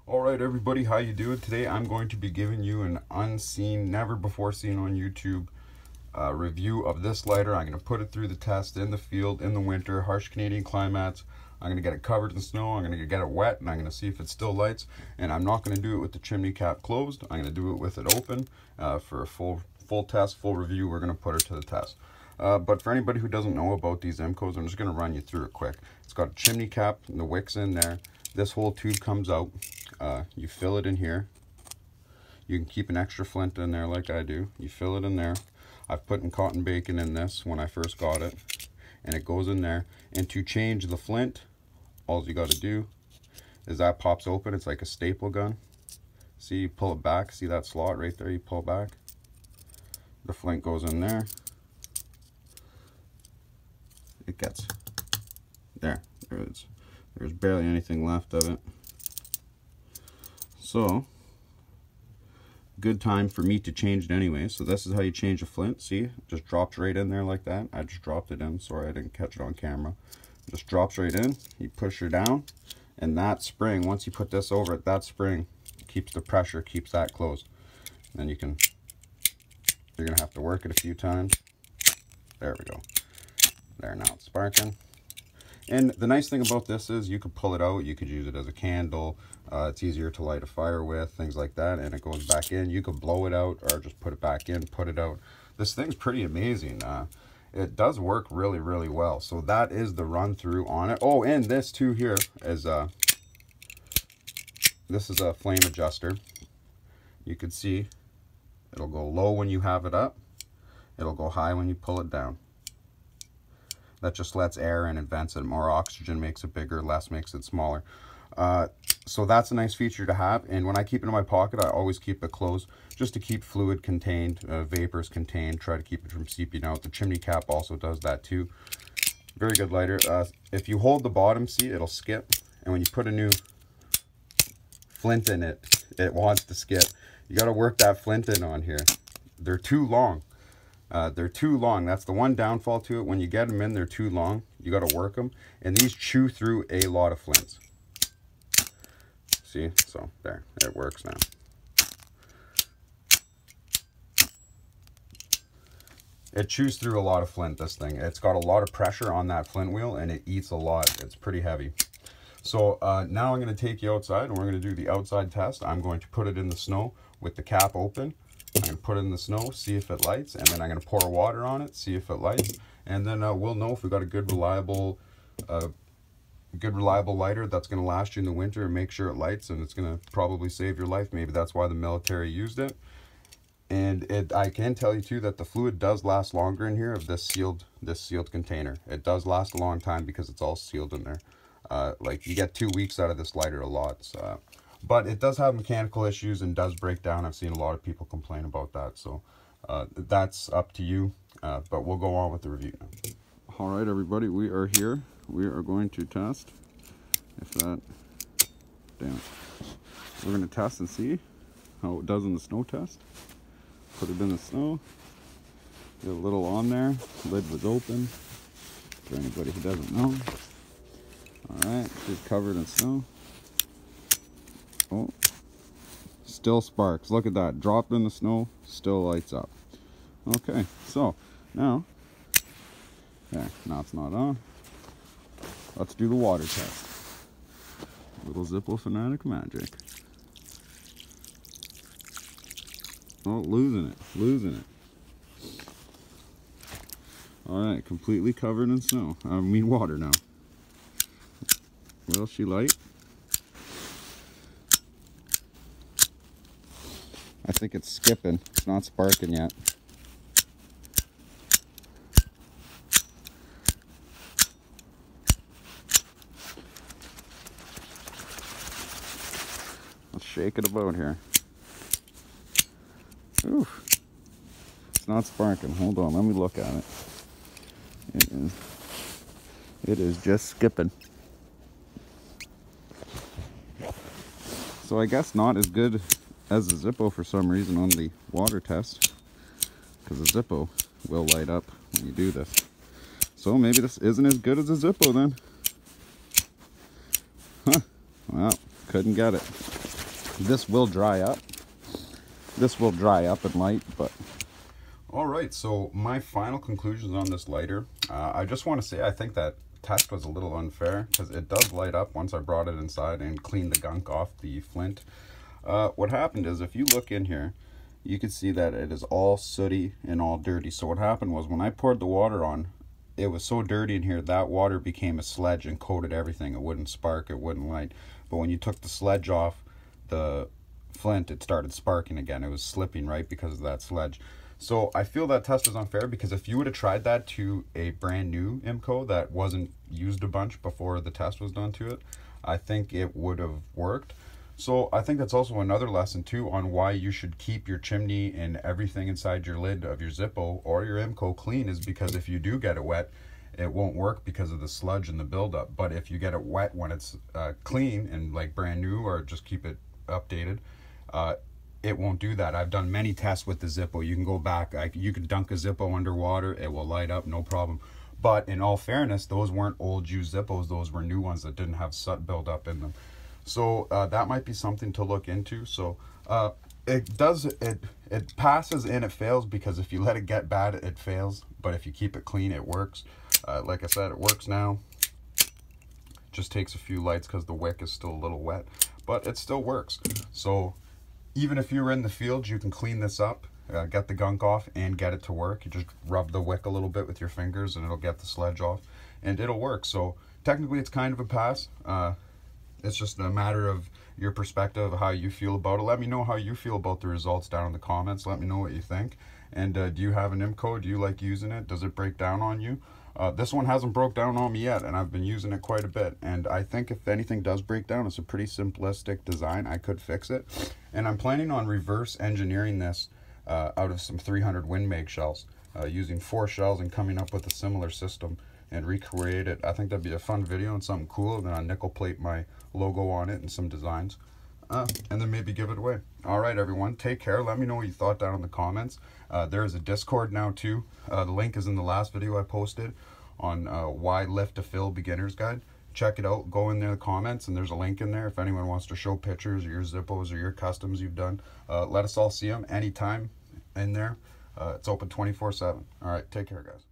All right, everybody, how you doing? Today I'm going to be giving you an unseen, never before seen on YouTube review of this lighter. I'm going to put it through the test in the field in the winter, harsh Canadian climates. I'm going to get it covered in snow. I'm going to get it wet, and I'm going to see if it still lights. And I'm not going to do it with the chimney cap closed. I'm going to do it with it open for a full test, full review. We're going to put it to the test. But for anybody who doesn't know about these IMCOs, I'm just going to run you through it quick. It's got a chimney cap and the wick's in there. This whole tube comes out. You fill it in here. You can keep an extra flint in there like I do. You fill it in there. I've put in cotton bacon in this when I first got it, and it goes in there. And to change the flint, all you got to do is that pops open. It's like a staple gun. See, you pull it back. See that slot right there? You pull back. The flint goes in there. It gets there. There it is. There's barely anything left of it. So, good time for me to change it anyway. So this is how you change a flint. See, it just drops right in there like that. I just dropped it in. Sorry, I didn't catch it on camera. It just drops right in. You push her down, and that spring, once you put this over it, that spring keeps the pressure, keeps that closed. Then you're gonna have to work it a few times. There we go. There, now it's sparking. And the nice thing about this is you could pull it out, you could use it as a candle, it's easier to light a fire with, things like that, and it goes back in. You could blow it out or just put it back in, put it out. This thing's pretty amazing. It does work really, really well. So that is the run through on it. Oh, and this too here is this is a flame adjuster. You can see it'll go low when you have it up. It'll go high when you pull it down. That just lets air in and vents it. More oxygen makes it bigger, less makes it smaller. So that's a nice feature to have. And when I keep it in my pocket, I always keep it closed just to keep fluid contained, vapors contained, try to keep it from seeping out. The chimney cap also does that too. Very good lighter. If you hold the bottom, see, it'll skip. And when you put a new flint in it, it wants to skip. You got to work that flint in on here. They're too long. They're too long. That's the one downfall to it. When you get them in, they're too long. You got to work them. And these chew through a lot of flints. See? So, there. It works now. It chews through a lot of flint, this thing. It's got a lot of pressure on that flint wheel, and it eats a lot. It's pretty heavy. So, now I'm going to take you outside, and we're going to do the outside test. I'm going to put it in the snow with the cap open. I'm going to put it in the snow, see if it lights, and then I'm going to pour water on it, see if it lights, and then we'll know if we've got a good reliable lighter that's going to last you in the winter and make sure it lights, and it's going to probably save your life. Maybe that's why the military used it. And I can tell you too that the fluid does last longer in here of this sealed container. It does last a long time because it's all sealed in there. Like you get 2 weeks out of this lighter a lot. So, but it does have mechanical issues and does break down. I've seen a lot of people complain about that. So that's up to you. But we'll go on with the review now. All right, everybody, we are here. We are going to test if that, damn it. We're going to test and see how it does in the snow test. Put it in the snow. Get a little on there. Lid was open. For anybody who doesn't know. All right, she's covered in snow. Oh, still sparks. Look at that. Dropped in the snow, still lights up. Okay, so now, there, now it's not on. Let's do the water test. Little Zippo Fanatic magic. Oh, losing it. All right, completely covered in snow. I mean water now. Will she light? I think it's skipping. It's not sparking yet. Let's shake it about here. Oof. It's not sparking. Hold on, let me look at it. It is just skipping. So I guess not as good as the Zippo for some reason on the water test, because the Zippo will light up when you do this. So maybe this isn't as good as a Zippo then. Huh. Well, couldn't get it. this will dry up. This will dry up in light, but... All right, so my final conclusions on this lighter. I just want to say I think that test was a little unfair because it does light up once I brought it inside and cleaned the gunk off the flint. What happened is, if you look in here, you can see that it is all sooty and all dirty. So what happened was, when I poured the water on, it was so dirty in here that water became a sledge and coated everything. It wouldn't spark, it wouldn't light. But when you took the sledge off the flint, it started sparking again. It was slipping, right, because of that sledge. So I feel that test is unfair, because if you would have tried that to a brand new IMCO that wasn't used a bunch before the test was done to it, I think it would have worked. So I think that's also another lesson too on why you should keep your chimney and everything inside your lid of your Zippo or your IMCO clean, is because if you do get it wet, it won't work because of the sludge and the buildup. But if you get it wet when it's clean and like brand new, or just keep it updated, it won't do that. I've done many tests with the Zippo. You can go back, you can dunk a Zippo underwater, it will light up, no problem. But in all fairness, those weren't old used Zippos, those were new ones that didn't have soot buildup in them. So that might be something to look into. So it passes and it fails, because if you let it get bad, it fails. But if you keep it clean, it works. Like I said, it works now. Just takes a few lights because the wick is still a little wet, but it still works. So even if you're in the field, you can clean this up, get the gunk off, and get it to work. You just rub the wick a little bit with your fingers and it'll get the sledge off and it'll work. So technically it's kind of a pass. It's just a matter of your perspective, how you feel about it. Let me know how you feel about the results down in the comments. Let me know what you think. And do you have an IMCO? Do you like using it? Does it break down on you? This one hasn't broke down on me yet, and I've been using it quite a bit. And I think if anything does break down, it's a pretty simplistic design. I could fix it. And I'm planning on reverse engineering this out of some 300 Windmake shells, using 4 shells and coming up with a similar system and recreate it. I think that'd be a fun video and something cool. And then I'll nickel plate my logo on it and some designs, and then maybe give it away. All right, everyone, take care. Let me know what you thought down in the comments. There is a Discord now too. The link is in the last video I posted on why lift to fill beginner's guide. Check it out. Go in there in the comments, and there's a link in there if anyone wants to show pictures of your Zippos or your customs you've done. Let us all see them anytime in there. It's open 24/7. All right, take care, guys.